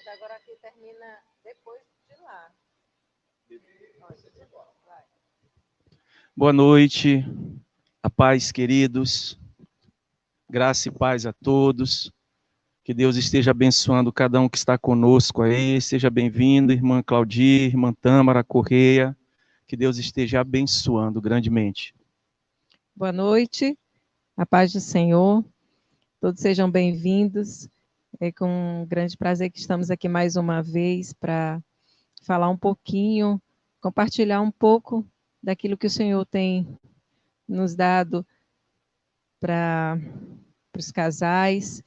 Agora aqui termina depois de lá. Boa noite, a paz, queridos. Graça e paz a todos. Que Deus esteja abençoando cada um que está conosco aí. Seja bem-vindo, irmã Claudir, irmã Tâmara Correia. Que Deus esteja abençoando grandemente. Boa noite, a paz do Senhor. Todos sejam bem-vindos. É com um grande prazer que estamos aqui mais uma vez para falar um pouquinho, compartilhar um pouco daquilo que o Senhor tem nos dado para os casais,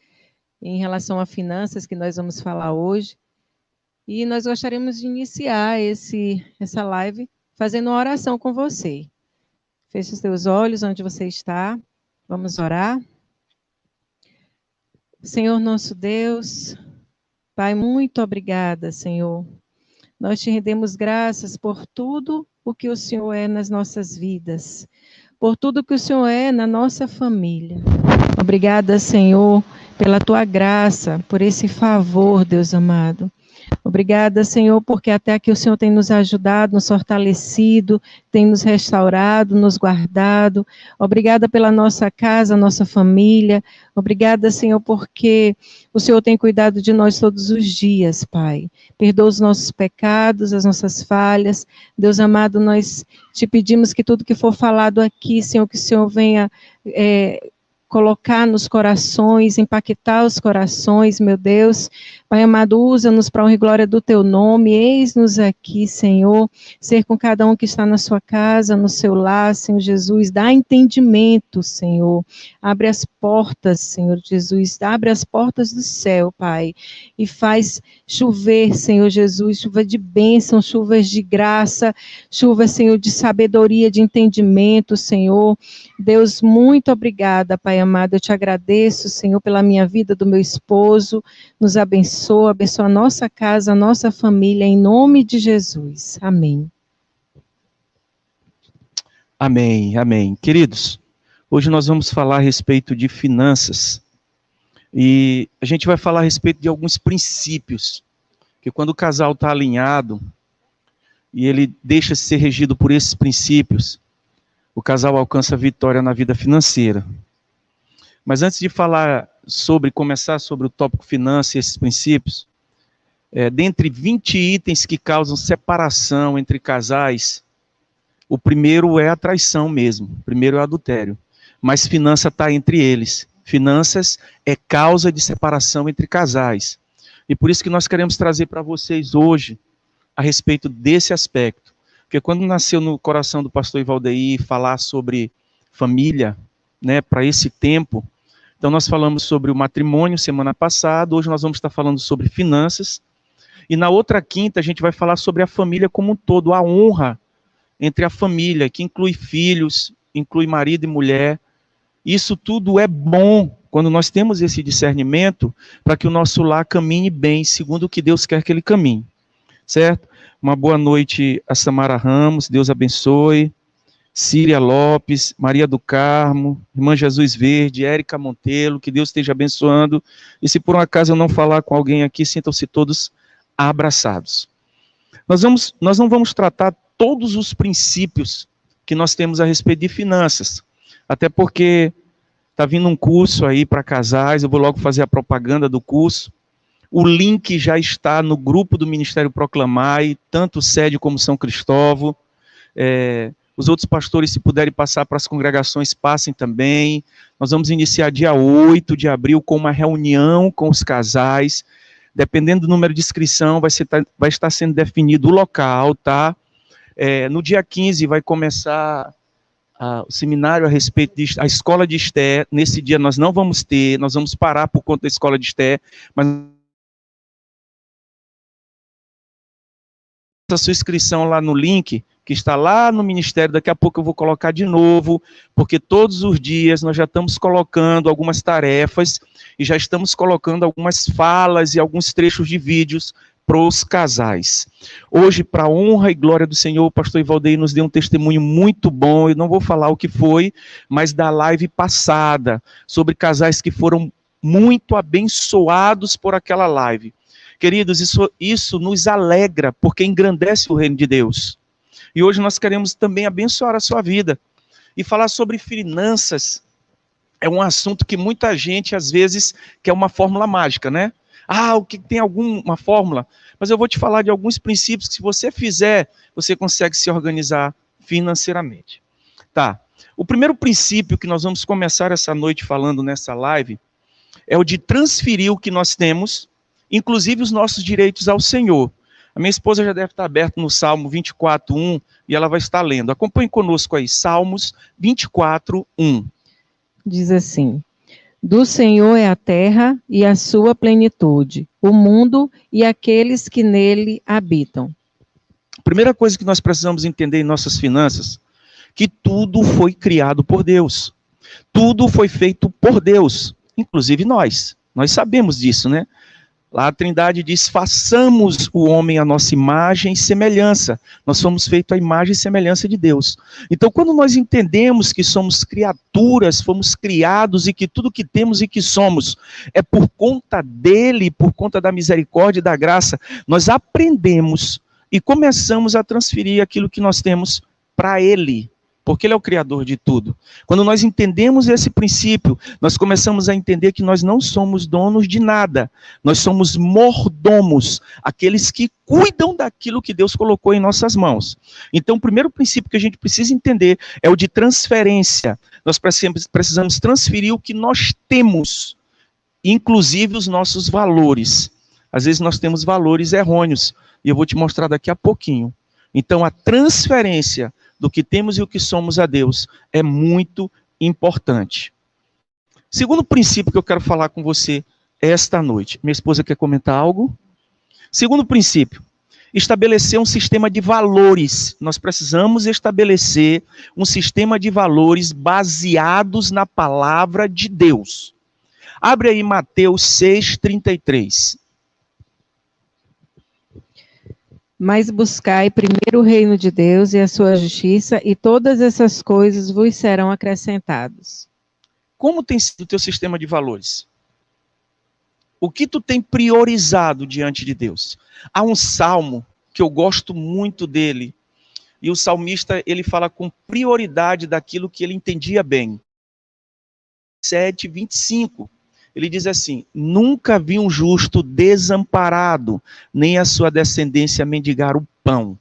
em relação a finanças, que nós vamos falar hoje. E nós gostaríamos de iniciar essa live fazendo uma oração com você. Feche os teus olhos onde você está. Vamos orar. Senhor nosso Deus, Pai, muito obrigada, Senhor. Nós te rendemos graças por tudo o que o Senhor é nas nossas vidas, por tudo que o Senhor é na nossa família. Obrigada, Senhor, pela tua graça, por esse favor, Deus amado. Obrigada, Senhor, porque até aqui o Senhor tem nos ajudado, nos fortalecido, tem nos restaurado, nos guardado. Obrigada pela nossa casa, nossa família. Obrigada, Senhor, porque o Senhor tem cuidado de nós todos os dias, Pai. Perdoa os nossos pecados, as nossas falhas. Deus amado, nós te pedimos que tudo que for falado aqui, Senhor, que o Senhor venha colocar nos corações, impactar os corações, meu Deus. Pai amado, usa-nos para a honra e glória do teu nome, eis-nos aqui, Senhor, ser com cada um que está na sua casa, no seu lar, Senhor Jesus, dá entendimento, Senhor, abre as portas, Senhor Jesus, abre as portas do céu, Pai, e faz chover, Senhor Jesus, chuva de bênção, chuvas de graça, chuva, Senhor, de sabedoria, de entendimento, Senhor. Deus, muito obrigada, Pai amado, eu te agradeço, Senhor, pela minha vida, do meu esposo, nos abençoa a nossa casa, a nossa família, em nome de Jesus. Amém. Amém, amém. Queridos, hoje nós vamos falar a respeito de finanças. E a gente vai falar a respeito de alguns princípios, que quando o casal está alinhado, e ele deixa de ser regido por esses princípios, o casal alcança a vitória na vida financeira. Mas antes de começar sobre o tópico finanças e esses princípios, dentre 20 itens que causam separação entre casais, o primeiro é a traição mesmo, o primeiro é o adultério. Mas finança está entre eles. Finanças é causa de separação entre casais. E por isso que nós queremos trazer para vocês hoje a respeito desse aspecto. Porque quando nasceu no coração do pastor Ivaldeir falar sobre família, né, para esse tempo, então nós falamos sobre o matrimônio semana passada, hoje nós vamos estar falando sobre finanças, e na outra quinta a gente vai falar sobre a família como um todo, a honra entre a família, que inclui filhos, inclui marido e mulher. Isso tudo é bom quando nós temos esse discernimento para que o nosso lar caminhe bem, segundo o que Deus quer que ele caminhe, certo? Uma boa noite a Samara Ramos, Deus abençoe. Síria Lopes, Maria do Carmo, Irmã Jesus Verde, Érica Montelo, que Deus esteja abençoando. E se por um acaso eu não falar com alguém aqui, sintam-se todos abraçados. Nós não vamos tratar todos os princípios que nós temos a respeito de finanças, até porque está vindo um curso aí para casais, eu vou logo fazer a propaganda do curso. O link já está no grupo do Ministério Proclamai, tanto Sede como São Cristóvão. Os outros pastores, se puderem passar para as congregações, passem também. Nós vamos iniciar dia 8 de abril com uma reunião com os casais. Dependendo do número de inscrição, vai estar sendo definido o local, tá? No dia 15 vai começar o seminário a respeito da escola de Esté. Nesse dia nós não vamos ter, nós vamos parar por conta da escola de Esté, mas a sua inscrição lá no link, que está lá no Ministério, daqui a pouco eu vou colocar de novo, porque todos os dias nós já estamos colocando algumas tarefas, e já estamos colocando algumas falas e alguns trechos de vídeos pros casais. Hoje, para a honra e glória do Senhor, o pastor Ivaldeir nos deu um testemunho muito bom. Eu não vou falar o que foi, mas da live passada, sobre casais que foram muito abençoados por aquela live. Queridos, isso nos alegra, porque engrandece o reino de Deus. E hoje nós queremos também abençoar a sua vida. E falar sobre finanças é um assunto que muita gente, às vezes, quer uma fórmula mágica, né? O que tem alguma fórmula? Mas eu vou te falar de alguns princípios que, se você fizer, você consegue se organizar financeiramente. Tá. O primeiro princípio que nós vamos começar essa noite falando nessa live é o de transferir o que nós temos, inclusive os nossos direitos, ao Senhor. A minha esposa já deve estar aberta no Salmo 24:1 e ela vai estar lendo. Acompanhe conosco aí, Salmos 24:1. Diz assim: do Senhor é a terra e a sua plenitude, o mundo e aqueles que nele habitam. Primeira coisa que nós precisamos entender em nossas finanças, que tudo foi criado por Deus. Tudo foi feito por Deus, inclusive nós. Nós sabemos disso, né? Lá a Trindade diz: façamos o homem à nossa imagem e semelhança. Nós somos feitos à imagem e semelhança de Deus. Então, quando nós entendemos que somos criaturas, fomos criados e que tudo que temos e que somos é por conta dele, por conta da misericórdia e da graça, nós aprendemos e começamos a transferir aquilo que nós temos para ele. Porque ele é o criador de tudo. Quando nós entendemos esse princípio, nós começamos a entender que nós não somos donos de nada. Nós somos mordomos, aqueles que cuidam daquilo que Deus colocou em nossas mãos. Então, o primeiro princípio que a gente precisa entender é o de transferência. Nós precisamos transferir o que nós temos, inclusive os nossos valores. Às vezes nós temos valores errôneos, e eu vou te mostrar daqui a pouquinho. Então, a transferência do que temos e o que somos a Deus é muito importante. Segundo princípio que eu quero falar com você esta noite. Minha esposa quer comentar algo? Segundo princípio, estabelecer um sistema de valores. Nós precisamos estabelecer um sistema de valores baseados na palavra de Deus. Abre aí Mateus 6:33. Mas buscai primeiro o reino de Deus e a sua justiça, e todas essas coisas vos serão acrescentadas. Como tem sido o teu sistema de valores? O que tu tem priorizado diante de Deus? Há um salmo que eu gosto muito dele, e o salmista, ele fala com prioridade daquilo que ele entendia bem. 7:25. Ele diz assim: nunca vi um justo desamparado, nem a sua descendência mendigar o pão.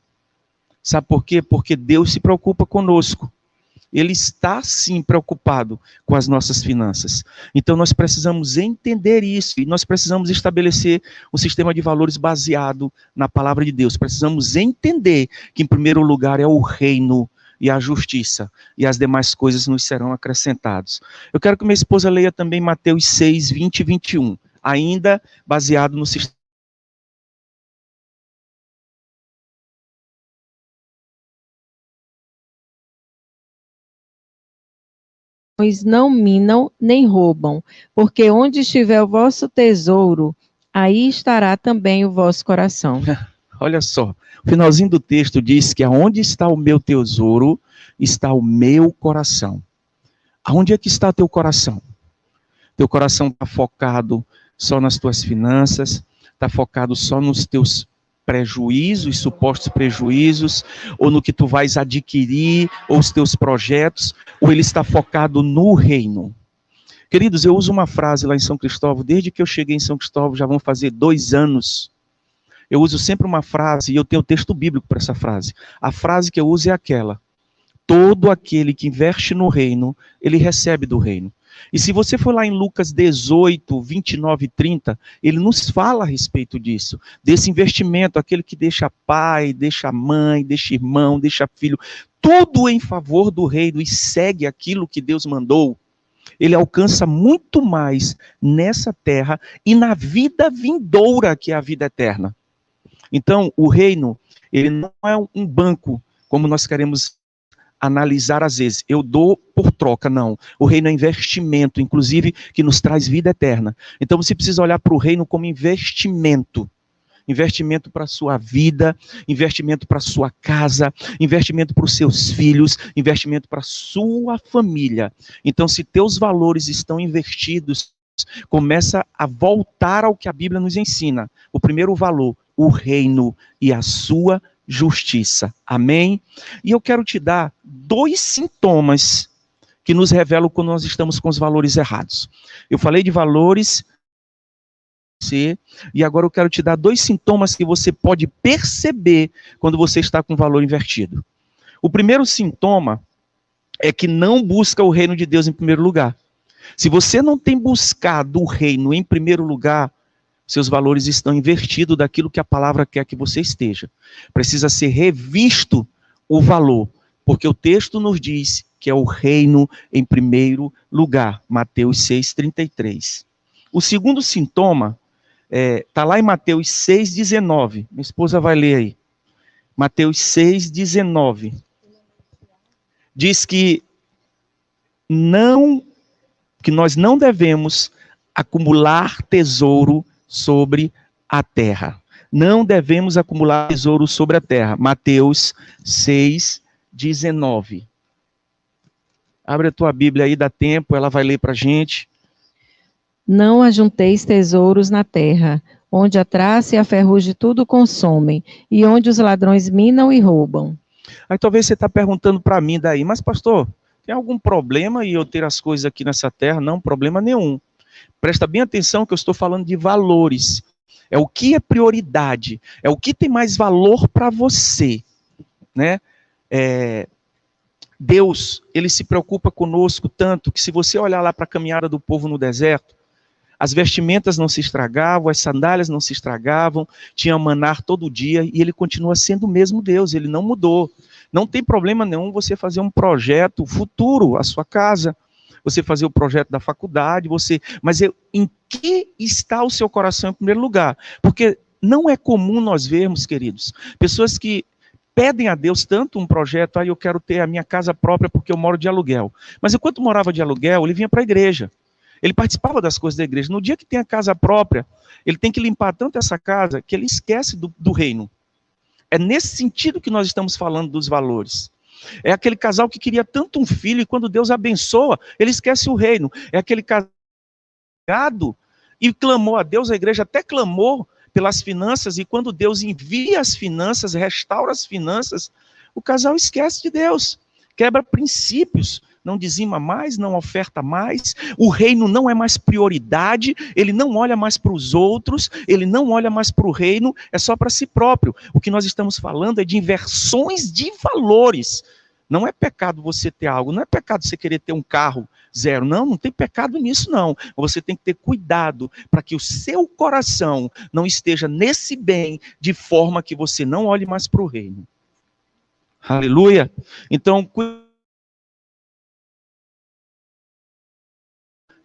Sabe por quê? Porque Deus se preocupa conosco. Ele está, sim, preocupado com as nossas finanças. Então, nós precisamos entender isso, e nós precisamos estabelecer um sistema de valores baseado na palavra de Deus. Precisamos entender que, em primeiro lugar, é o reino e a justiça, e as demais coisas nos serão acrescentadas. Eu quero que minha esposa leia também Mateus 6:20 e 21, ainda baseado no sistema. Pois não minam nem roubam, porque onde estiver o vosso tesouro, aí estará também o vosso coração. Olha só, o finalzinho do texto diz que aonde está o meu tesouro, está o meu coração. Aonde é que está teu coração? Teu coração está focado só nas tuas finanças, está focado só nos teus prejuízos, supostos prejuízos, ou no que tu vais adquirir, ou os teus projetos, ou ele está focado no reino? Queridos, eu uso uma frase lá em São Cristóvão, desde que eu cheguei em São Cristóvão, já vão fazer 2 anos. Eu uso sempre uma frase, e eu tenho texto bíblico para essa frase. A frase que eu uso é aquela: todo aquele que investe no reino, ele recebe do reino. E se você for lá em Lucas 18, 29 e 30, ele nos fala a respeito disso, desse investimento, aquele que deixa pai, deixa mãe, deixa irmão, deixa filho, tudo em favor do reino e segue aquilo que Deus mandou. Ele alcança muito mais nessa terra e na vida vindoura, que é a vida eterna. Então, o reino, ele não é um banco, como nós queremos analisar às vezes. Eu dou por troca, não. O reino é investimento, inclusive, que nos traz vida eterna. Então, você precisa olhar para o reino como investimento. investimento para a sua vida, investimento para a sua casa, investimento para os seus filhos, investimento para a sua família. Então, se teus valores estão investidos, começa a voltar ao que a Bíblia nos ensina. O primeiro valor, o reino e a sua justiça. Amém? E eu quero te dar 2 sintomas que nos revelam quando nós estamos com os valores errados. Eu falei de valores, e agora eu quero te dar 2 sintomas que você pode perceber quando você está com o valor invertido. O primeiro sintoma é que não busca o reino de Deus em primeiro lugar. Se você não tem buscado o reino em primeiro lugar, seus valores estão invertidos daquilo que a palavra quer que você esteja. Precisa ser revisto o valor, porque o texto nos diz que é o reino em primeiro lugar. Mateus 6,33. O segundo sintoma está lá em Mateus 6,19. Minha esposa vai ler aí. Mateus 6,19. Diz que nós não devemos acumular tesouro sobre a terra. Não devemos acumular tesouro sobre a terra. Mateus 6,19. Abre a tua Bíblia aí, dá tempo, ela vai ler para a gente. Não ajunteis tesouros na terra, onde a traça e a ferrugem tudo consomem, e onde os ladrões minam e roubam. Aí talvez você está perguntando para mim daí, mas pastor, tem algum problema em eu ter as coisas aqui nessa terra? Não, problema nenhum. Presta bem atenção que eu estou falando de valores. É o que é prioridade, é o que tem mais valor para você, né? Deus, ele se preocupa conosco tanto que se você olhar lá para a caminhada do povo no deserto, as vestimentas não se estragavam, as sandálias não se estragavam, tinha maná todo dia e ele continua sendo o mesmo Deus, ele não mudou. Não tem problema nenhum você fazer um projeto futuro, a sua casa, você fazer o projeto da faculdade, mas em que está o seu coração em primeiro lugar? Porque não é comum nós vermos, queridos, pessoas que pedem a Deus tanto um projeto, eu quero ter a minha casa própria porque eu moro de aluguel. Mas enquanto morava de aluguel, ele vinha para a igreja. Ele participava das coisas da igreja. No dia que tem a casa própria, ele tem que limpar tanto essa casa que ele esquece do reino. É nesse sentido que nós estamos falando dos valores. É aquele casal que queria tanto um filho e quando Deus abençoa, ele esquece o reino. É aquele casado e clamou a Deus, a igreja até clamou pelas finanças, e quando Deus envia as finanças, restaura as finanças, o casal esquece de Deus, quebra princípios, não dizima mais, não oferta mais, o reino não é mais prioridade, ele não olha mais para os outros, ele não olha mais para o reino, é só para si próprio. O que nós estamos falando é de inversões de valores. Não é pecado você ter algo, não é pecado você querer ter um carro zero, não tem pecado nisso não. Você tem que ter cuidado para que o seu coração não esteja nesse bem, de forma que você não olhe mais para o reino. Aleluia! Então,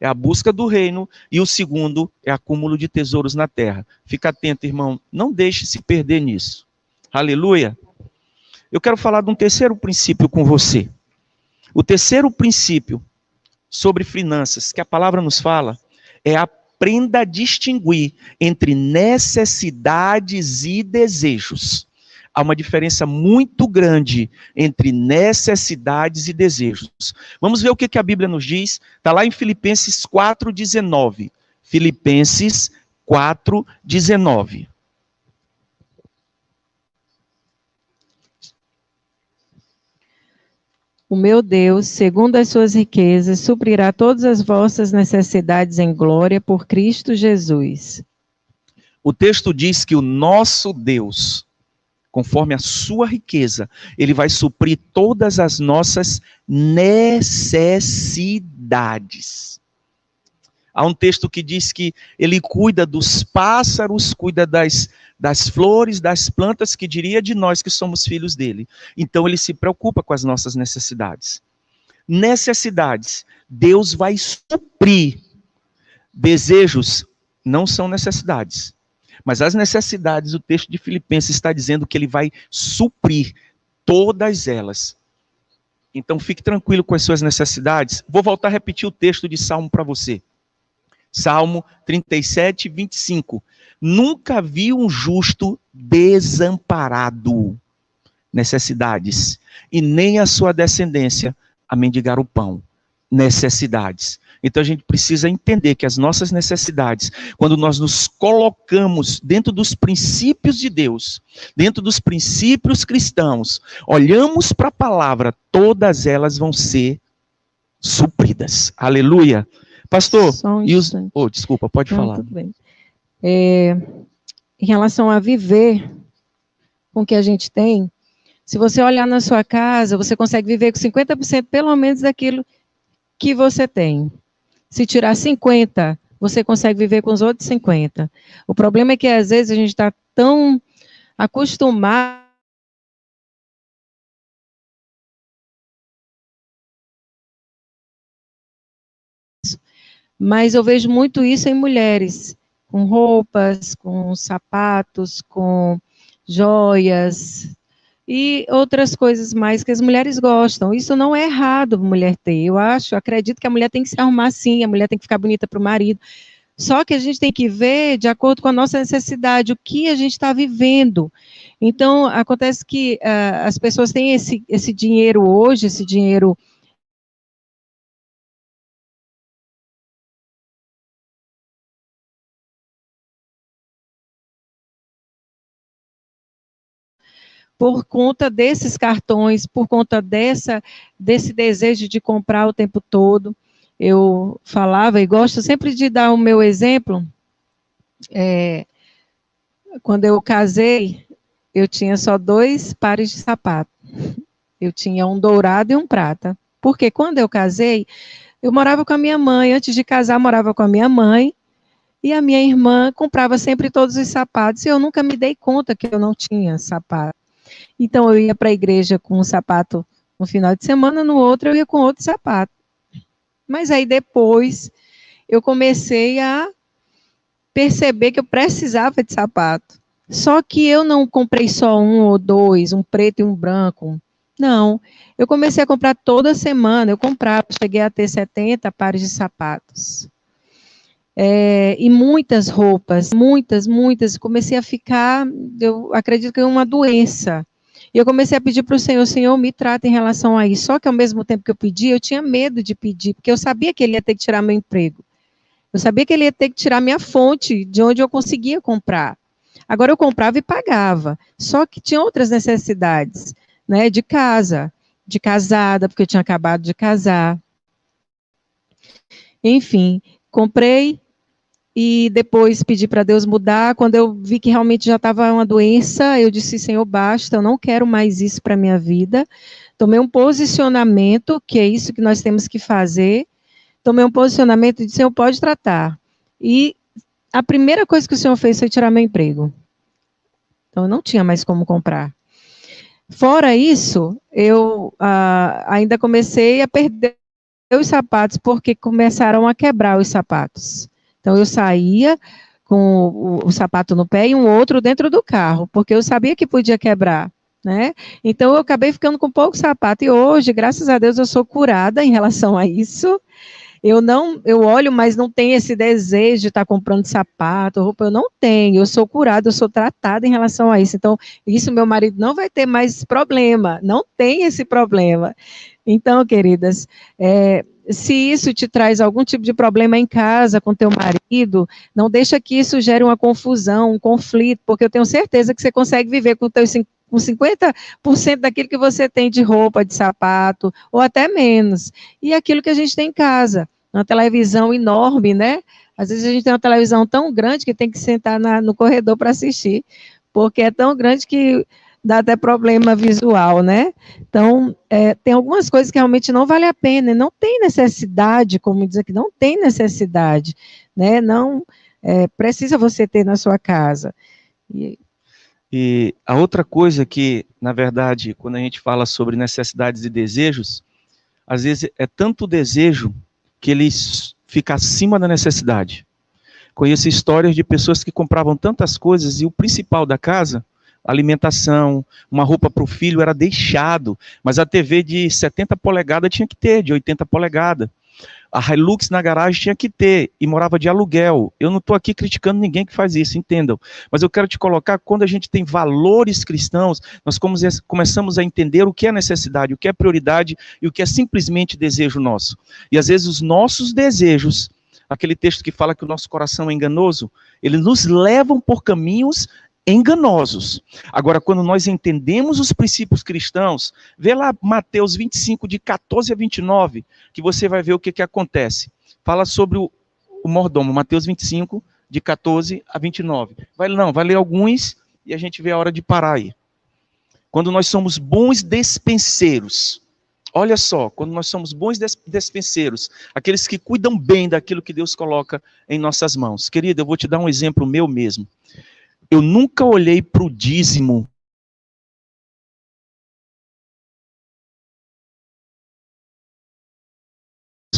é a busca do reino, e o segundo é acúmulo de tesouros na terra. Fica atento, irmão, não deixe se perder nisso. Aleluia! Eu quero falar de um terceiro princípio com você. O terceiro princípio sobre finanças que a palavra nos fala é aprenda a distinguir entre necessidades e desejos. Há uma diferença muito grande entre necessidades e desejos. Vamos ver o que a Bíblia nos diz. Está lá em Filipenses 4,19. Filipenses 4,19. O meu Deus, segundo as suas riquezas, suprirá todas as vossas necessidades em glória por Cristo Jesus. O texto diz que o nosso Deus, conforme a sua riqueza, ele vai suprir todas as nossas necessidades. Há um texto que diz que ele cuida dos pássaros, cuida das flores, das plantas, que diria de nós que somos filhos dele. Então ele se preocupa com as nossas necessidades. Necessidades, Deus vai suprir. Desejos não são necessidades. Mas as necessidades, o texto de Filipenses está dizendo que ele vai suprir todas elas. Então fique tranquilo com as suas necessidades. Vou voltar a repetir o texto de Salmo para você. Salmo 37, 25. Nunca vi um justo desamparado, necessidades, e nem a sua descendência a mendigar o pão, necessidades. Então a gente precisa entender que as nossas necessidades, quando nós nos colocamos dentro dos princípios de Deus, dentro dos princípios cristãos, olhamos para a palavra, todas elas vão ser supridas. Aleluia. Pastor, desculpa, pode falar. Tudo bem. Em relação a viver com o que a gente tem, se você olhar na sua casa, você consegue viver com 50% pelo menos daquilo que você tem. Se tirar 50%, você consegue viver com os outros 50%. O problema é que às vezes a gente está tão acostumado mas eu vejo muito isso em mulheres, com roupas, com sapatos, com joias e outras coisas mais que as mulheres gostam. Isso não é errado mulher ter, eu acredito que a mulher tem que se arrumar sim, a mulher tem que ficar bonita para o marido, só que a gente tem que ver de acordo com a nossa necessidade, o que a gente está vivendo. Então, acontece que as pessoas têm esse dinheiro hoje, esse dinheiro por conta desses cartões, por conta desse desejo de comprar o tempo todo. Eu falava e gosto sempre de dar o meu exemplo. Quando eu casei, eu tinha só 2 pares de sapato. Eu tinha um dourado e um prata. Porque quando eu casei, eu morava com a minha mãe. Antes de casar, morava com a minha mãe. E a minha irmã comprava sempre todos os sapatos. E eu nunca me dei conta que eu não tinha sapato. Então, eu ia para a igreja com um sapato no final de semana, no outro eu ia com outro sapato. Mas aí depois, eu comecei a perceber que eu precisava de sapato. Só que eu não comprei só 1 ou 2, um preto e um branco. Não, eu comecei a comprar toda semana, cheguei a ter 70 pares de sapatos. E muitas roupas, muitas, comecei a ficar, eu acredito que é uma doença. E eu comecei a pedir para o Senhor, me trata em relação a isso. Só que ao mesmo tempo que eu pedi, eu tinha medo de pedir, porque eu sabia que ele ia ter que tirar meu emprego. Eu sabia que ele ia ter que tirar minha fonte, de onde eu conseguia comprar. Agora eu comprava e pagava. Só que tinha outras necessidades, né, de casa, de casada, porque eu tinha acabado de casar. Enfim, comprei e depois pedi para Deus mudar. Quando eu vi que realmente já estava uma doença, eu disse, Senhor, basta, eu não quero mais isso para a minha vida. Tomei um posicionamento, que é isso que nós temos que fazer. Tomei um posicionamento e disse, Senhor, pode tratar. E a primeira coisa que o Senhor fez foi tirar meu emprego. Então, eu não tinha mais como comprar. Fora isso, eu ainda comecei a perder os sapatos, porque começaram a quebrar os sapatos. Então, eu saía com o sapato no pé e um outro dentro do carro, porque eu sabia que podia quebrar, né? Então, eu acabei ficando com pouco sapato. E hoje, graças a Deus, eu sou curada em relação a isso. Eu olho, mas não tenho esse desejo de estar comprando sapato, roupa, eu não tenho. Eu sou curada, eu sou tratada em relação a isso. Então, isso meu marido não vai ter mais problema, não tem esse problema. Então, queridas, se isso te traz algum tipo de problema em casa com teu marido, não deixa que isso gere uma confusão, um conflito, porque eu tenho certeza que você consegue viver com 50% daquilo que você tem de roupa, de sapato, ou até menos. E aquilo que a gente tem em casa, uma televisão enorme, né? Às vezes a gente tem uma televisão tão grande que tem que sentar no corredor para assistir, porque é tão grande que dá até problema visual, né? Então, tem algumas coisas que realmente não vale a pena, não tem necessidade, como diz aqui, não tem necessidade, né? Não precisa você ter na sua casa. E a outra coisa que, na verdade, quando a gente fala sobre necessidades e desejos, às vezes é tanto desejo que ele fica acima da necessidade. Conheço histórias de pessoas que compravam tantas coisas e o principal da casa, alimentação, uma roupa para o filho era deixado, mas a TV de 70 polegadas tinha que ter, de 80 polegadas. A Hilux na garagem tinha que ter, e morava de aluguel. Eu não estou aqui criticando ninguém que faz isso, entendam. Mas eu quero te colocar, quando a gente tem valores cristãos, nós começamos a entender o que é necessidade, o que é prioridade e o que é simplesmente desejo nosso. E às vezes os nossos desejos, aquele texto que fala que o nosso coração é enganoso, eles nos levam por caminhos enganosos. Agora, quando nós entendemos os princípios cristãos, vê lá Mateus 25, de 14 a 29, que você vai ver o que acontece. Fala sobre o mordomo, Mateus 25, de 14 a 29. Vai ler alguns e a gente vê a hora de parar aí. Quando nós somos bons despenseiros, olha só, quando nós somos bons despenseiros, aqueles que cuidam bem daquilo que Deus coloca em nossas mãos. Querido, eu vou te dar um exemplo meu mesmo. Eu nunca olhei para o dízimo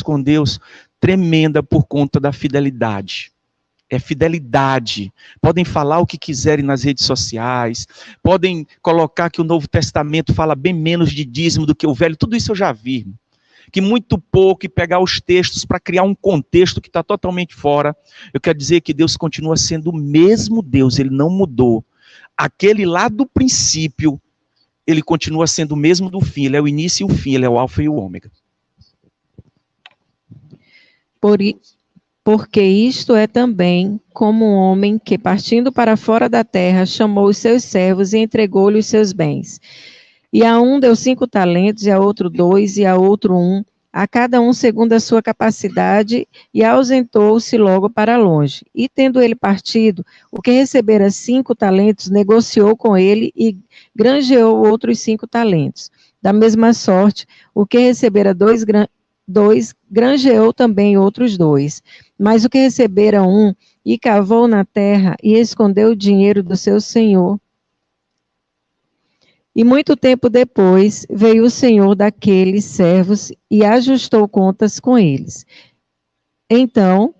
com Deus tremenda por conta da fidelidade. É fidelidade. Podem falar o que quiserem nas redes sociais, podem colocar que o Novo Testamento fala bem menos de dízimo do que o Velho, tudo isso eu já vi. Que muito pouco, e pegar os textos para criar um contexto que está totalmente fora. Eu quero dizer que Deus continua sendo o mesmo Deus, Ele não mudou. Aquele lá do princípio, Ele continua sendo o mesmo do fim, Ele é o início e o fim, Ele é o alfa e o ômega. Porque isto é também como um homem que, partindo para fora da terra, chamou os seus servos e entregou-lhe os seus bens. E a um deu 5 talentos, e a outro 2, e a outro 1, a cada um segundo a sua capacidade, e ausentou-se logo para longe. E tendo ele partido, o que recebera 5 talentos, negociou com ele e granjeou outros 5 talentos. Da mesma sorte, o que recebera 2, granjeou também outros 2. Mas o que recebera 1, e cavou na terra, e escondeu o dinheiro do seu senhor. E muito tempo depois, veio o senhor daqueles servos e ajustou contas com eles. Então,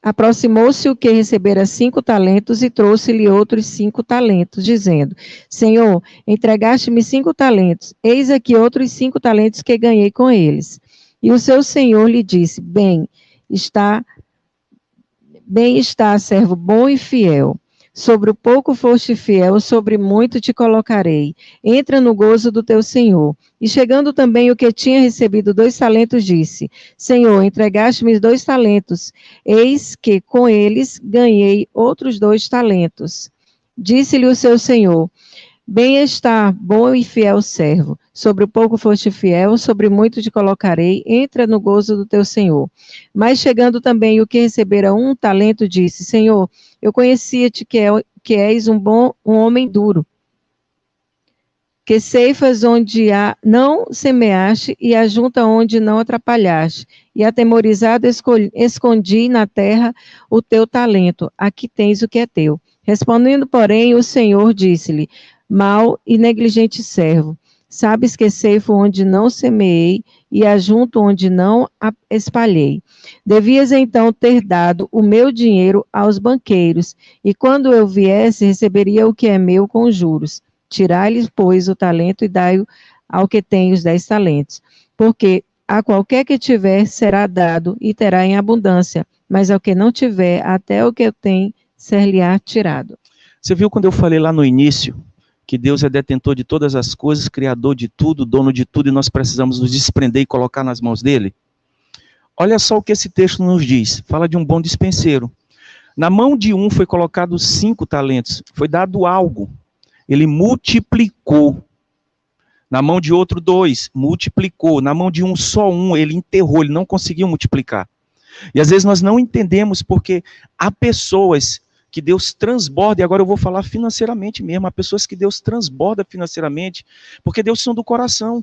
aproximou-se o que recebera 5 talentos e trouxe-lhe outros 5 talentos, dizendo: Senhor, entregaste-me 5 talentos, eis aqui outros 5 talentos que ganhei com eles. E o seu senhor lhe disse: Bem está, servo bom e fiel. Sobre o pouco foste fiel, sobre muito te colocarei. Entra no gozo do teu senhor. E chegando também o que tinha recebido 2 talentos, disse: Senhor, entregaste-me 2 talentos. Eis que com eles ganhei outros 2 talentos. Disse-lhe o seu senhor: Bem está, bom e fiel servo. Sobre o pouco foste fiel, sobre muito te colocarei. Entra no gozo do teu senhor. Mas chegando também o que recebera 1 talento, disse: Senhor, eu conhecia-te que és um homem duro, que ceifas onde não semeaste e ajunta onde não atrapalhaste. E atemorizado escondi na terra o teu talento. Aqui tens o que é teu. Respondendo, porém, o Senhor disse-lhe: Mau e negligente servo, sabes que ceifo onde não semeei e ajunto onde não espalhei. Devias então ter dado o meu dinheiro aos banqueiros, e quando eu viesse, receberia o que é meu com juros. Tirai-lhes, pois, o talento e dai-o ao que tem os 10 talentos. Porque a qualquer que tiver será dado e terá em abundância, mas ao que não tiver, até o que tem ser-lhe-á tirado. Você viu quando eu falei lá no início que Deus é detentor de todas as coisas, criador de tudo, dono de tudo, e nós precisamos nos desprender e colocar nas mãos dele? Olha só o que esse texto nos diz. Fala de um bom dispenseiro. Na mão de um foi colocado 5 talentos. Foi dado algo. Ele multiplicou. Na mão de outro 2, multiplicou. Na mão de um só 1, ele enterrou, ele não conseguiu multiplicar. E às vezes nós não entendemos porque há pessoas que Deus transborda, e agora eu vou falar financeiramente mesmo, há pessoas que Deus transborda financeiramente, porque Deus sonda do coração.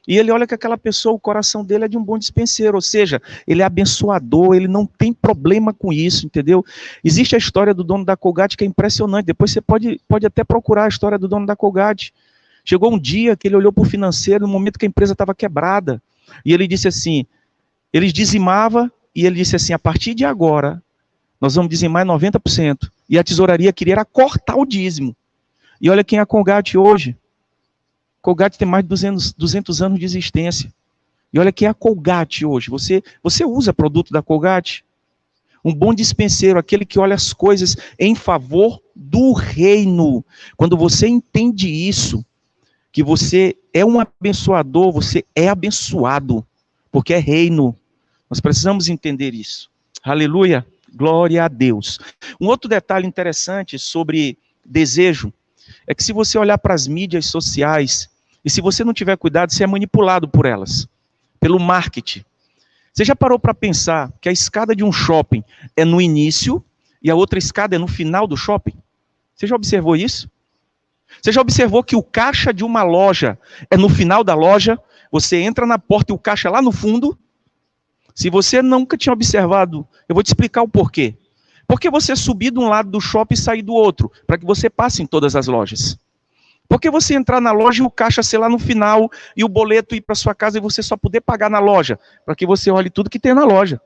E ele olha que aquela pessoa, o coração dele é de um bom dispenseiro, ou seja, ele é abençoador, ele não tem problema com isso, entendeu? Existe a história do dono da Colgate que é impressionante, depois você pode até procurar a história do dono da Colgate. Chegou um dia que ele olhou para o financeiro, no momento que a empresa estava quebrada, e ele disse assim, eles dizimavam, e ele disse assim, a partir de agora, nós vamos dizimar 90%, e a tesouraria queria cortar o dízimo. E olha quem é a Colgate hoje. Colgate tem mais de 200 anos de existência. E olha que é a Colgate hoje. Você usa produto da Colgate? Um bom dispenseiro, aquele que olha as coisas em favor do reino. Quando você entende isso, que você é um abençoador, você é abençoado, porque é reino. Nós precisamos entender isso. Aleluia, glória a Deus. Um outro detalhe interessante sobre desejo é que se você olhar para as mídias sociais, e se você não tiver cuidado, você é manipulado por elas, pelo marketing. Você já parou para pensar que a escada de um shopping é no início e a outra escada é no final do shopping? Você já observou isso? Você já observou que o caixa de uma loja é no final da loja? Você entra na porta e o caixa é lá no fundo? Se você nunca tinha observado, eu vou te explicar o porquê. Porque você subir de um lado do shopping e sair do outro, para que você passe em todas as lojas. Porque você entrar na loja e o caixa ser lá no final e o boleto ir para sua casa e você só poder pagar na loja, para que você olhe tudo que tem na loja.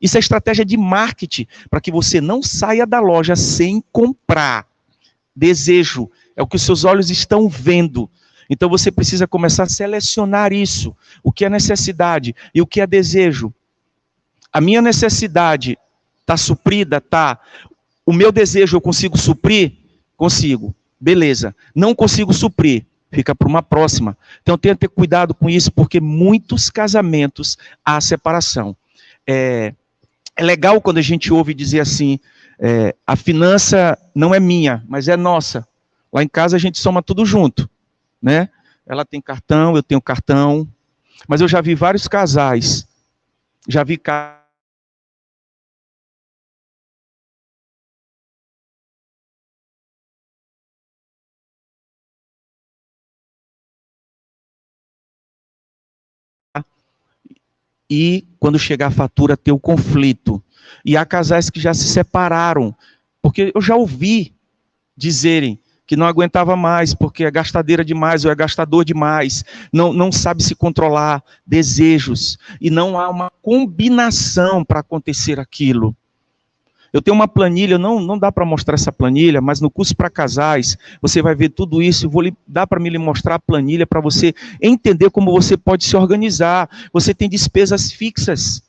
Isso é estratégia de marketing, para que você não saia da loja sem comprar. Desejo é o que os seus olhos estão vendo. Então você precisa começar a selecionar isso. O que é necessidade e o que é desejo. A minha necessidade está suprida? Tá. O meu desejo eu consigo suprir? Consigo. Beleza. Não consigo suprir. Fica para uma próxima. Então tenha que ter cuidado com isso, porque muitos casamentos há separação. É legal quando a gente ouve dizer assim, a finança não é minha, mas é nossa. Lá em casa a gente soma tudo junto, né? Ela tem cartão, eu tenho cartão. Mas eu já vi vários casais, já vi e quando chegar a fatura ter o conflito. E há casais que já se separaram, porque eu já ouvi dizerem que não aguentava mais, porque é gastadeira demais, ou é gastador demais, não sabe se controlar, desejos, e não há uma combinação para acontecer aquilo. Eu tenho uma planilha, não dá para mostrar essa planilha, mas no curso para casais, você vai ver tudo isso, dá para me mostrar a planilha para você entender como você pode se organizar. Você tem despesas fixas,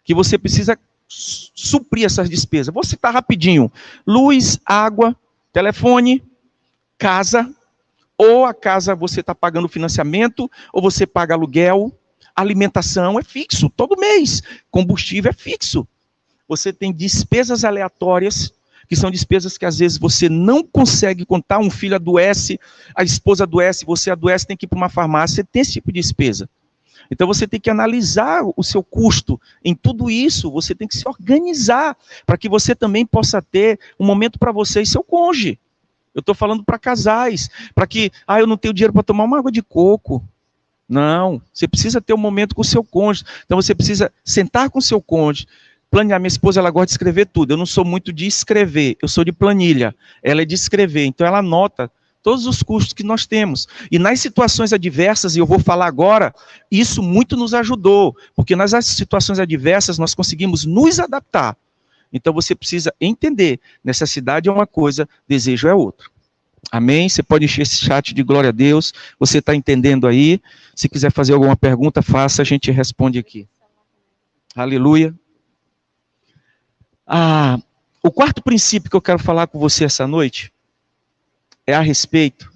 que você precisa suprir essas despesas. Vou citar rapidinho: luz, água, telefone, casa, ou a casa você está pagando financiamento, ou você paga aluguel, alimentação é fixo, todo mês, combustível é fixo. Você tem despesas aleatórias, que são despesas que às vezes você não consegue contar. Um filho adoece, a esposa adoece, você adoece, tem que ir para uma farmácia, você tem esse tipo de despesa. Então você tem que analisar o seu custo em tudo isso, você tem que se organizar, para que você também possa ter um momento para você e seu cônjuge. Eu estou falando para casais, para que, eu não tenho dinheiro para tomar uma água de coco. Não, você precisa ter um momento com o seu cônjuge. Então você precisa sentar com o seu cônjuge, planejar. Minha esposa, ela gosta de escrever tudo. Eu não sou muito de escrever, eu sou de planilha. Ela é de escrever, então ela anota todos os custos que nós temos. E nas situações adversas, e eu vou falar agora, isso muito nos ajudou, porque nas situações adversas nós conseguimos nos adaptar. Então você precisa entender, necessidade é uma coisa, desejo é outra. Amém? Você pode encher esse chat de glória a Deus. Você está entendendo aí? Se quiser fazer alguma pergunta, faça, a gente responde aqui. Aleluia. O quarto princípio que eu quero falar com você essa noite é a respeito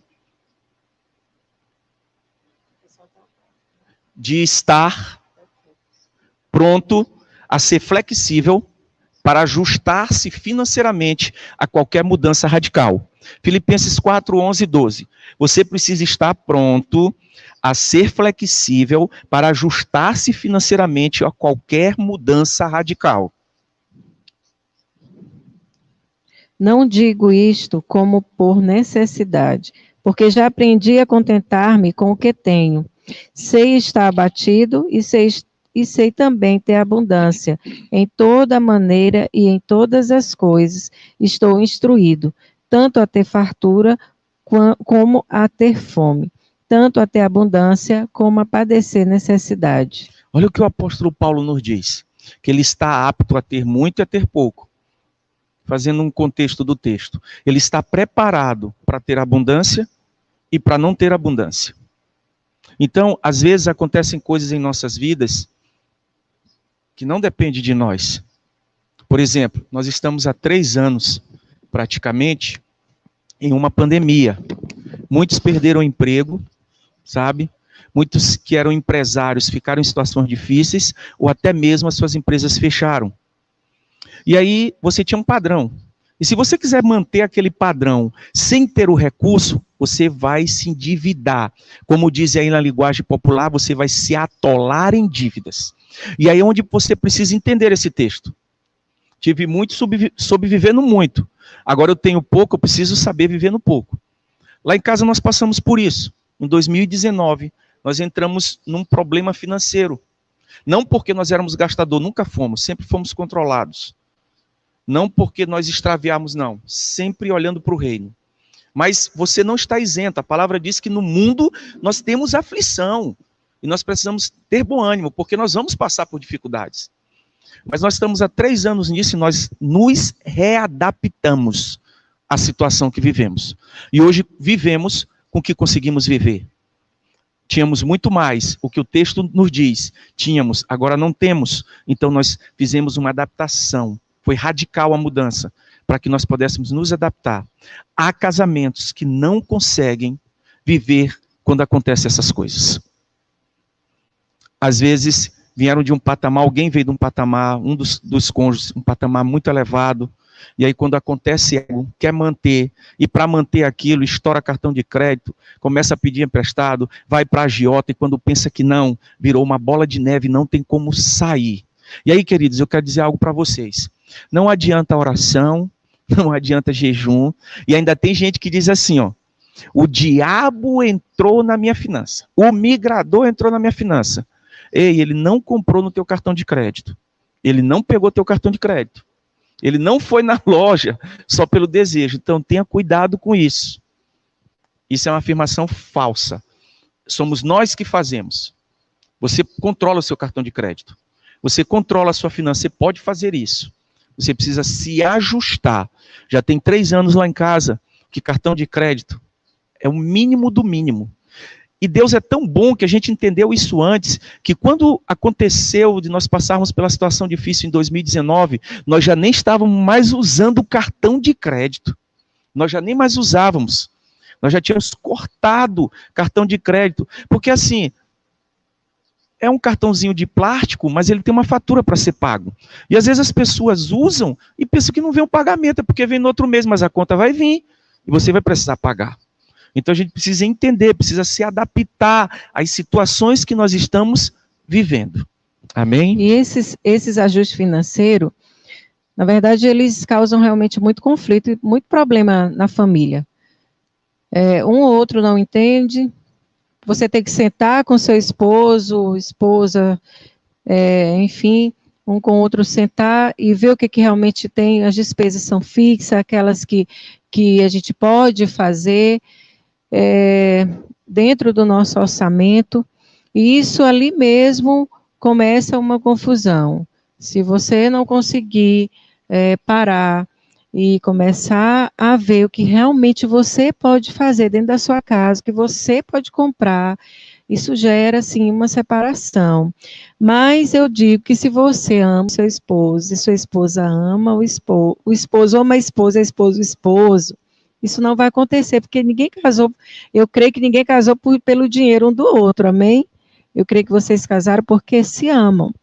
de estar pronto a ser flexível para ajustar-se financeiramente a qualquer mudança radical. Filipenses 4, 11 e 12. Você precisa estar pronto a ser flexível para ajustar-se financeiramente a qualquer mudança radical. Não digo isto como por necessidade, porque já aprendi a contentar-me com o que tenho. Sei estar abatido e sei também ter abundância. Em toda maneira e em todas as coisas estou instruído, tanto a ter fartura como a ter fome, tanto a ter abundância como a padecer necessidade. Olha o que o apóstolo Paulo nos diz, que ele está apto a ter muito e a ter pouco. Fazendo um contexto do texto. Ele está preparado para ter abundância e para não ter abundância. Então, às vezes acontecem coisas em nossas vidas que não dependem de nós. Por exemplo, nós estamos há 3 anos, praticamente, em uma pandemia. Muitos perderam o emprego, sabe? Muitos que eram empresários ficaram em situações difíceis, ou até mesmo as suas empresas fecharam. E aí você tinha um padrão. E se você quiser manter aquele padrão sem ter o recurso, você vai se endividar. Como diz aí na linguagem popular, você vai se atolar em dívidas. E aí é onde você precisa entender esse texto. Tive muito sobrevivendo muito. Agora eu tenho pouco, eu preciso saber viver no pouco. Lá em casa nós passamos por isso. Em 2019, nós entramos num problema financeiro. Não porque nós éramos gastador, nunca fomos, sempre fomos controlados. Não porque nós extraviamos, não. Sempre olhando para o reino. Mas você não está isento. A palavra diz que no mundo nós temos aflição. E nós precisamos ter bom ânimo, porque nós vamos passar por dificuldades. Mas nós estamos há 3 anos nisso e nós nos readaptamos à situação que vivemos. E hoje vivemos com o que conseguimos viver. Tínhamos muito mais, o que o texto nos diz. Tínhamos, agora não temos. Então nós fizemos uma adaptação. Foi radical a mudança, para que nós pudéssemos nos adaptar. Há casamentos que não conseguem viver quando acontecem essas coisas. Às vezes vieram de um patamar, alguém veio de um patamar, um dos cônjuges, um patamar muito elevado, e aí quando acontece algo, quer manter, e para manter aquilo, estoura cartão de crédito, começa a pedir emprestado, vai para a agiota, e quando pensa que não, virou uma bola de neve, não tem como sair. E aí, queridos, eu quero dizer algo para vocês. Não adianta oração, não adianta jejum, e ainda tem gente que diz assim, ó, o diabo entrou na minha finança, o migrador entrou na minha finança. Ei, ele não comprou no teu cartão de crédito. Ele não pegou teu cartão de crédito. Ele não foi na loja só pelo desejo. Então tenha cuidado com isso. Isso é uma afirmação falsa. Somos nós que fazemos. Você controla o seu cartão de crédito. Você controla a sua finança. Você pode fazer isso. Você precisa se ajustar. Já tem 3 anos lá em casa que cartão de crédito é o mínimo do mínimo. E Deus é tão bom que a gente entendeu isso antes, que quando aconteceu de nós passarmos pela situação difícil em 2019, nós já nem estávamos mais usando o cartão de crédito. Nós já nem mais usávamos. Nós já tínhamos cortado cartão de crédito. Porque assim, é um cartãozinho de plástico, mas ele tem uma fatura para ser pago. E às vezes as pessoas usam e pensam que não vem o pagamento, é porque vem no outro mês, mas a conta vai vir e você vai precisar pagar. Então a gente precisa entender, precisa se adaptar às situações que nós estamos vivendo. Amém? E esses ajustes financeiros, na verdade, eles causam realmente muito conflito e muito problema na família. Um ou outro não entende, você tem que sentar com seu esposo, esposa, enfim, um com o outro sentar e ver o que realmente tem, as despesas são fixas, aquelas que a gente pode fazer, dentro do nosso orçamento, e isso ali mesmo começa uma confusão. Se você não conseguir parar e começar a ver o que realmente você pode fazer dentro da sua casa, o que você pode comprar, isso gera, sim, uma separação. Mas eu digo que se você ama seu esposo, e sua esposa ama o esposo ama a esposa o esposo, isso não vai acontecer, porque ninguém casou, eu creio que ninguém casou pelo dinheiro um do outro, amém? Eu creio que vocês casaram porque se amam.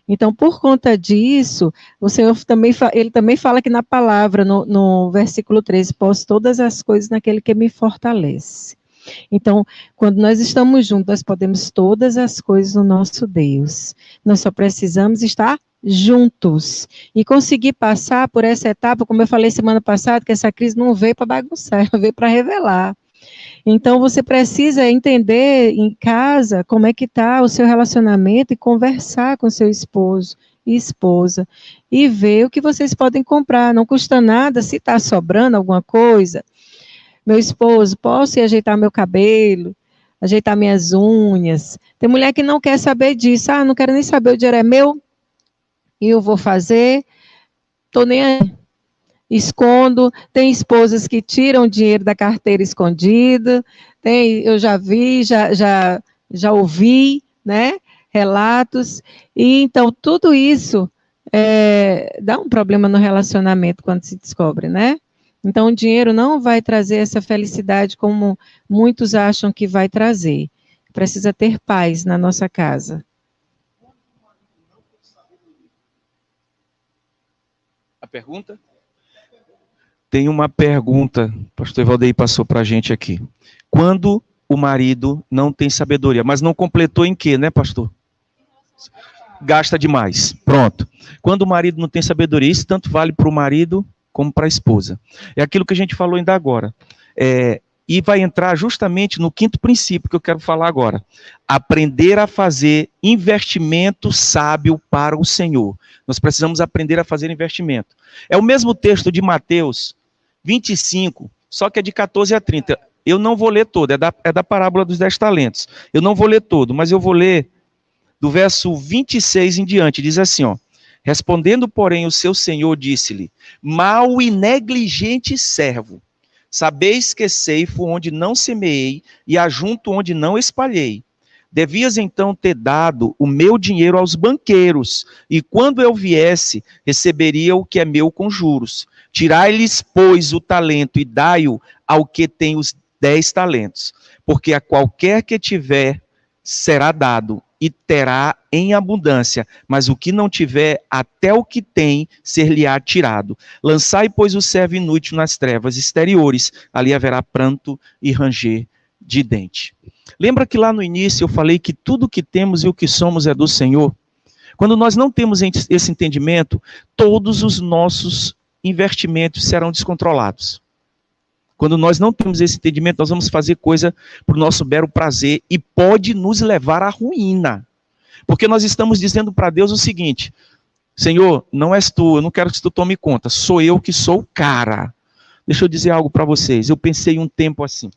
Então, por conta disso, o Senhor também, ele também fala aqui na palavra, no versículo 13, posso todas as coisas naquele que me fortalece. Então, quando nós estamos juntos, nós podemos todas as coisas no nosso Deus. Nós só precisamos estar juntos e conseguir passar por essa etapa, como eu falei semana passada, que essa crise não veio para bagunçar, ela veio para revelar. Então, você precisa entender em casa como é que está o seu relacionamento e conversar com seu esposo e esposa e ver o que vocês podem comprar. Não custa nada, se está sobrando alguma coisa. Meu esposo, posso ir ajeitar meu cabelo, ajeitar minhas unhas? Tem mulher que não quer saber disso. Não quero nem saber, o dinheiro é meu e eu vou fazer, estou nem aí. Escondo, tem esposas que tiram dinheiro da carteira escondida, eu já vi, já já ouvi, né, relatos, e então tudo isso dá um problema no relacionamento quando se descobre, né? Então o dinheiro não vai trazer essa felicidade como muitos acham que vai trazer. Precisa ter paz na nossa casa. A pergunta? Tem uma pergunta, o pastor Evaldeir passou para a gente aqui. Quando o marido não tem sabedoria, mas não completou em quê, né, pastor? Gasta demais. Pronto. Quando o marido não tem sabedoria, isso tanto vale para o marido como para a esposa. É aquilo que a gente falou ainda agora. E vai entrar justamente no quinto princípio que eu quero falar agora. Aprender a fazer investimento sábio para o Senhor. Nós precisamos aprender a fazer investimento. É o mesmo texto de Mateus 25, só que é de 14 a 30. Eu não vou ler todo, é da parábola dos 10 talentos. Eu não vou ler todo, mas eu vou ler do verso 26 em diante. Diz assim, ó. Respondendo, porém, o seu senhor disse-lhe: mau e negligente servo, sabeis que ceifo onde não semeei e ajunto onde não espalhei. Devias então ter dado o meu dinheiro aos banqueiros, e quando eu viesse, receberia o que é meu com juros. Tirai-lhes, pois, o talento e dai-o ao que tem os 10 talentos, porque a qualquer que tiver será dado, e terá em abundância, mas o que não tiver, até o que tem, ser-lhe-á tirado. Lançai, pois, o servo inútil nas trevas exteriores, ali haverá pranto e ranger de dente. Lembra que lá no início eu falei que tudo o que temos e o que somos é do Senhor? Quando nós não temos esse entendimento, todos os nossos investimentos serão descontrolados. Quando nós não temos esse entendimento, nós vamos fazer coisa para o nosso mero prazer e pode nos levar à ruína. Porque nós estamos dizendo para Deus o seguinte: Senhor, não és tu, eu não quero que tu tome conta, sou eu que sou o cara. Deixa eu dizer algo para vocês, eu pensei um tempo assim.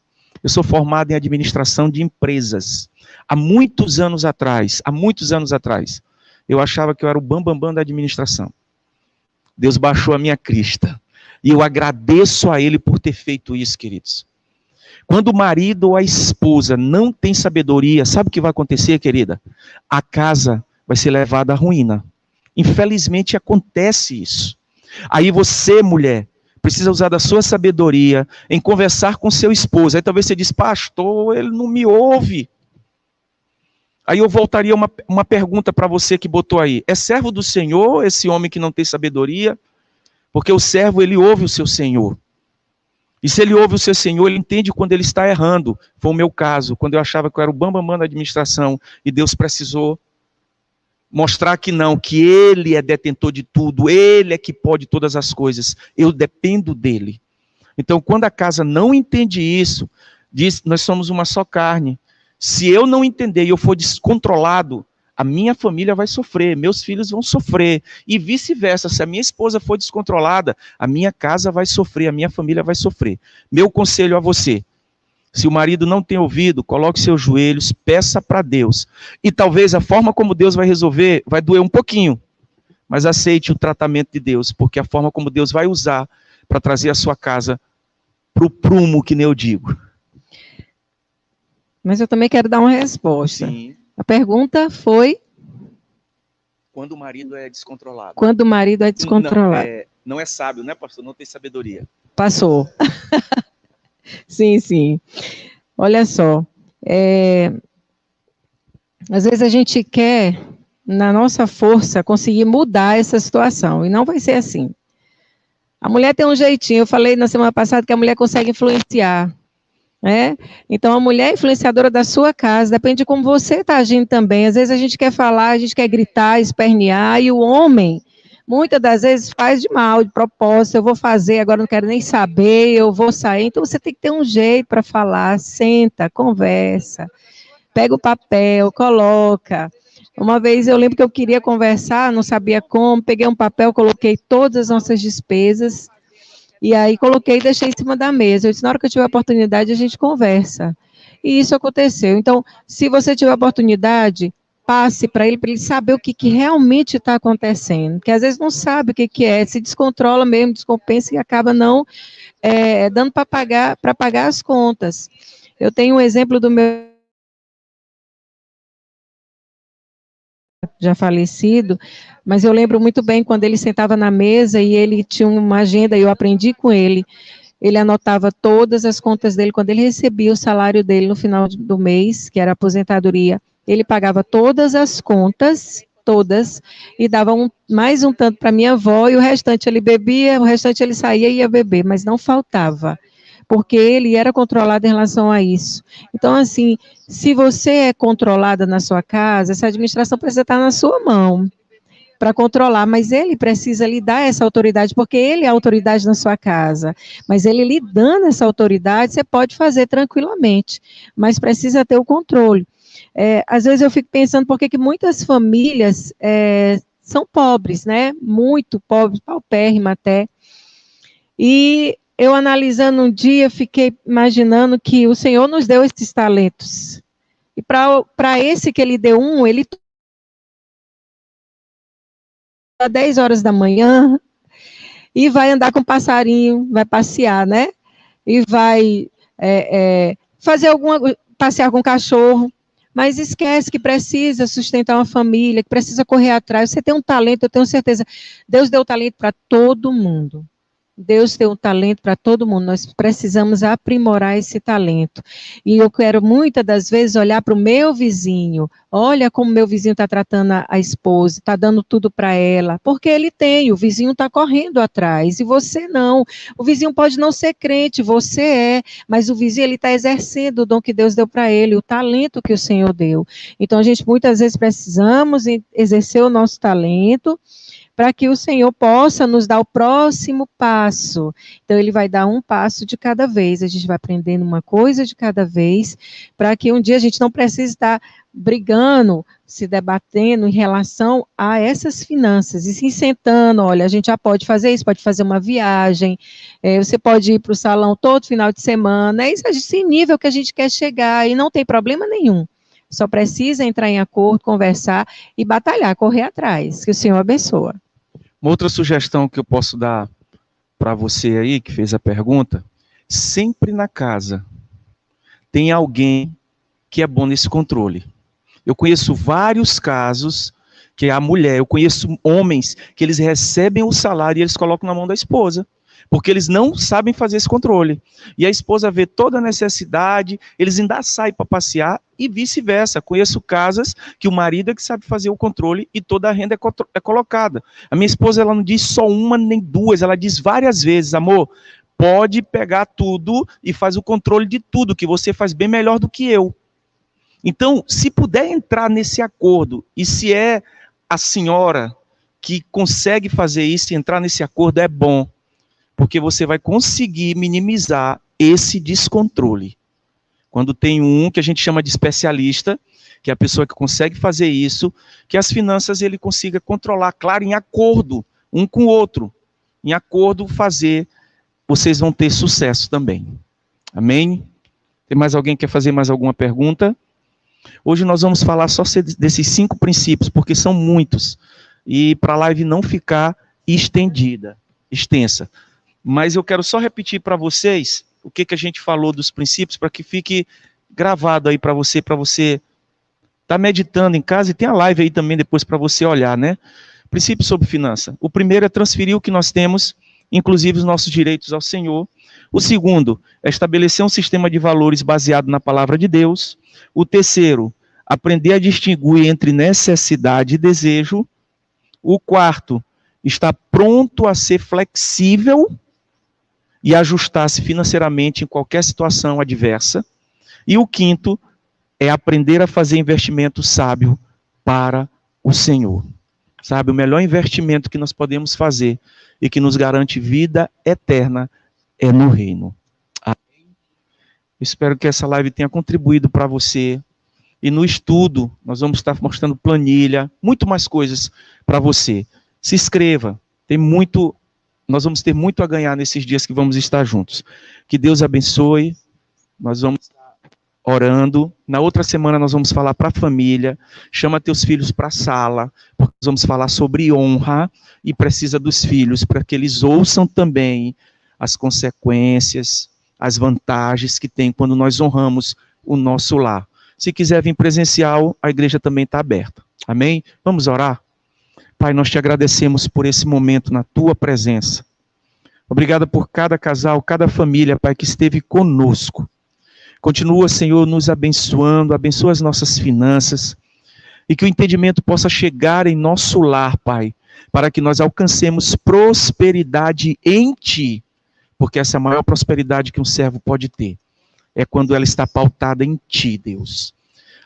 Eu sou formado em administração de empresas. Há muitos anos atrás, eu achava que eu era o bambambam da administração. Deus baixou a minha crista. E eu agradeço a Ele por ter feito isso, queridos. Quando o marido ou a esposa não tem sabedoria, sabe o que vai acontecer, querida? A casa vai ser levada à ruína. Infelizmente acontece isso. Aí você, mulher, precisa usar da sua sabedoria em conversar com seu esposo. Aí talvez você diz: pastor, ele não me ouve. Aí eu voltaria uma pergunta para você que botou aí. É servo do Senhor esse homem que não tem sabedoria? Porque o servo, ele ouve o seu senhor. E se ele ouve o seu senhor, ele entende quando ele está errando. Foi o meu caso, quando eu achava que eu era o bambambam da administração, e Deus precisou mostrar que não, que ele é detentor de tudo, ele é que pode todas as coisas, eu dependo dele. Então, quando a casa não entende isso, diz: nós somos uma só carne. Se eu não entender e eu for descontrolado, a minha família vai sofrer, meus filhos vão sofrer, e vice-versa. Se a minha esposa for descontrolada, a minha casa vai sofrer, a minha família vai sofrer. Meu conselho a você: se o marido não tem ouvido, coloque seus joelhos, peça para Deus. E talvez a forma como Deus vai resolver vai doer um pouquinho, mas aceite o tratamento de Deus, porque a forma como Deus vai usar para trazer a sua casa para o prumo, que nem eu digo. Mas eu também quero dar uma resposta. Sim. A pergunta foi: quando o marido é descontrolado. Quando o marido é descontrolado. Não é sábio, né, pastor? Não tem sabedoria. Passou. Sim, sim. Olha só. Às vezes a gente quer, na nossa força, conseguir mudar essa situação. E não vai ser assim. A mulher tem um jeitinho. Eu falei na semana passada que a mulher consegue influenciar. Né? Então, a mulher é influenciadora da sua casa, depende de como você está agindo também. Às vezes a gente quer falar, a gente quer gritar, espernear, e o homem, muitas das vezes, faz de mal, de propósito: eu vou fazer, agora não quero nem saber, eu vou sair. Então, você tem que ter um jeito para falar. Senta, conversa, pega o papel, coloca. Uma vez eu lembro que eu queria conversar, não sabia como, peguei um papel, coloquei todas as nossas despesas, e aí coloquei e deixei em cima da mesa. Eu disse: na hora que eu tiver oportunidade, a gente conversa. E isso aconteceu. Então, se você tiver oportunidade, passe para ele saber o que realmente está acontecendo. Porque às vezes não sabe o que é, se descontrola mesmo, descompensa e acaba não dando para pagar as contas. Eu tenho um exemplo do meu já falecido, mas eu lembro muito bem quando ele sentava na mesa e ele tinha uma agenda, e eu aprendi com ele. Ele anotava todas as contas dele, quando ele recebia o salário dele no final do mês, que era a aposentadoria, ele pagava todas as contas, todas, e dava mais um tanto para minha avó, e o restante ele bebia, o restante ele saía e ia beber, mas não faltava, porque ele era controlado em relação a isso. Então, assim, se você é controlada na sua casa, essa administração precisa estar na sua mão para controlar, mas ele precisa lhe dar essa autoridade, porque ele é a autoridade na sua casa. Mas ele lhe dando essa autoridade, você pode fazer tranquilamente, mas precisa ter o controle. Às vezes eu fico pensando por que muitas famílias são pobres, né? Muito pobres, paupérrima até. E eu analisando um dia, fiquei imaginando que o Senhor nos deu esses talentos. E para esse que ele deu ele às 10 horas da manhã e vai andar com o passarinho, vai passear, né? E vai passear com o cachorro, mas esquece que precisa sustentar uma família, que precisa correr atrás. Você tem um talento, eu tenho certeza. Deus deu talento para todo mundo. Deus tem um talento para todo mundo, nós precisamos aprimorar esse talento. E eu quero muitas das vezes olhar para o meu vizinho, olha como meu vizinho está tratando a esposa, está dando tudo para ela, porque ele tem, o vizinho está correndo atrás, e você não. O vizinho pode não ser crente, você é, mas o vizinho ele está exercendo o dom que Deus deu para ele, o talento que o Senhor deu. Então a gente muitas vezes precisamos exercer o nosso talento, para que o Senhor possa nos dar o próximo passo. Então, ele vai dar um passo de cada vez, a gente vai aprendendo uma coisa de cada vez, para que um dia a gente não precise estar brigando, se debatendo em relação a essas finanças, e se sentando, olha, a gente já pode fazer isso, pode fazer uma viagem, você pode ir para o salão todo final de semana, é esse nível que a gente quer chegar, e não tem problema nenhum. Só precisa entrar em acordo, conversar e batalhar, correr atrás, que o Senhor abençoa. Uma outra sugestão que eu posso dar para você aí, que fez a pergunta, sempre na casa tem alguém que é bom nesse controle. Eu conheço vários casos que a mulher, eu conheço homens que eles recebem o salário e eles colocam na mão da esposa, porque eles não sabem fazer esse controle. E a esposa vê toda a necessidade, eles ainda saem para passear e vice-versa. Conheço casas que o marido é que sabe fazer o controle e toda a renda é colocada. A minha esposa, ela não diz só uma nem duas, ela diz várias vezes, amor, pode pegar tudo e faz o controle de tudo, que você faz bem melhor do que eu. Então, se puder entrar nesse acordo, e se é a senhora que consegue fazer isso e entrar nesse acordo, é bom. Porque você vai conseguir minimizar esse descontrole. Quando tem um que a gente chama de especialista, que é a pessoa que consegue fazer isso, que as finanças ele consiga controlar, claro, em acordo, um com o outro. Em acordo fazer, vocês vão ter sucesso também. Amém? Tem mais alguém que quer fazer mais alguma pergunta? Hoje nós vamos falar só desses 5 princípios, porque são muitos. E para a live não ficar extensa. Mas eu quero só repetir para vocês o que a gente falou dos princípios, para que fique gravado aí para você estar meditando em casa, e tem a live aí também depois para você olhar, né? Princípios sobre finança. O primeiro é transferir o que nós temos, inclusive os nossos direitos ao Senhor. O segundo é estabelecer um sistema de valores baseado na palavra de Deus. O terceiro, aprender a distinguir entre necessidade e desejo. O quarto, estar pronto a ser flexível e ajustar-se financeiramente em qualquer situação adversa. E o quinto é aprender a fazer investimento sábio para o Senhor. Sabe, o melhor investimento que nós podemos fazer e que nos garante vida eterna é no reino. Amém? Espero que essa live tenha contribuído para você. E no estudo, nós vamos estar mostrando planilha, muito mais coisas para você. Se inscreva, nós vamos ter muito a ganhar nesses dias que vamos estar juntos. Que Deus abençoe, nós vamos estar orando. Na outra semana nós vamos falar para a família, chama teus filhos para a sala, porque nós vamos falar sobre honra e precisa dos filhos, para que eles ouçam também as consequências, as vantagens que tem quando nós honramos o nosso lar. Se quiser vir presencial, a igreja também está aberta. Amém? Vamos orar? Pai, nós te agradecemos por esse momento na tua presença. Obrigado por cada casal, cada família, Pai, que esteve conosco. Continua, Senhor, nos abençoando, abençoa as nossas finanças e que o entendimento possa chegar em nosso lar, Pai, para que nós alcancemos prosperidade em Ti, porque essa é a maior prosperidade que um servo pode ter, é quando ela está pautada em Ti, Deus.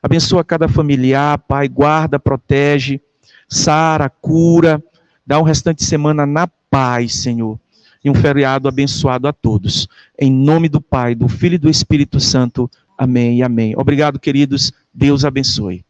Abençoa cada familiar, Pai, guarda, protege, sara, cura, dá um restante de semana na paz, Senhor. E um feriado abençoado a todos. Em nome do Pai, do Filho e do Espírito Santo. Amém e amém. Obrigado, queridos. Deus abençoe.